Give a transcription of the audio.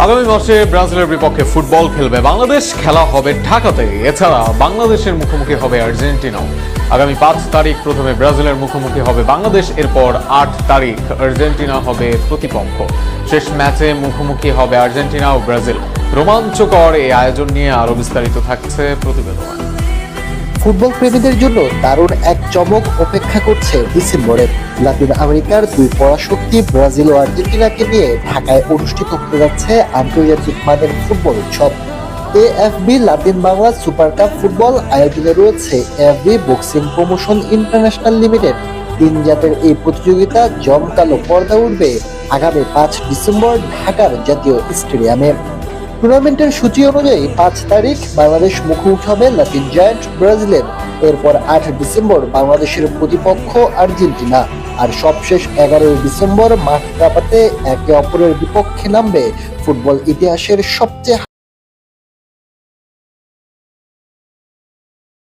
আগামী মাসে ব্রাজিলের বিপক্ষে ফুটবল খেলবে বাংলাদেশ, খেলা হবে ঢাকাতে। এছাড়া বাংলাদেশের মুখোমুখি হবে আর্জেন্টিনাও। আগামী 5 তারিখ প্রথমে ব্রাজিলের মুখোমুখি হবে বাংলাদেশ, এরপর 8 তারিখ আর্জেন্টিনা হবে প্রতিপক্ষ। শেষ ম্যাচে মুখোমুখি হবে আর্জেন্টিনা ও ব্রাজিল। রোমাঞ্চকর এই আয়োজন নিয়ে আরো বিস্তারিত থাকছে প্রতিবেদনে। ফুটবল প্রেমীদের জন্য দারুণ এক চমক অপেক্ষা করছে ডিসেম্বরে। লাতিন আমেরিকার দুই পরাশক্তি ব্রাজিল ও আর্জেন্টিনাকে নিয়ে ঢাকায় অনুষ্ঠিত হতে যাচ্ছে আন্তর্জাতিক মানের ফুটবল উৎসব। AFB Latin Bangla super cup football আয়োজনে রয়েছে AFB boxing promotion international limited. 3 জাতের এই প্রতিযোগিতা জমকালো পর্দা উঠবে আগামী 5 ডিসেম্বর ঢাকার জাতীয় স্টেডিয়ামে। টুর্নামেন্টের সূচি অনুযায়ী 5 তারিখ বাংলাদেশ মুখোমুখি হবে লাতিন জায়ান্ট ব্রাজিলের। এরপর 8 ডিসেম্বর বাংলাদেশের প্রতিপক্ষ আর্জেন্টিনা। আর সবশেষ 11 ডিসেম্বর মাঠ কাঁপাতে একে অপরের বিপক্ষে নামবে ফুটবল ইতিহাসের সবচেয়ে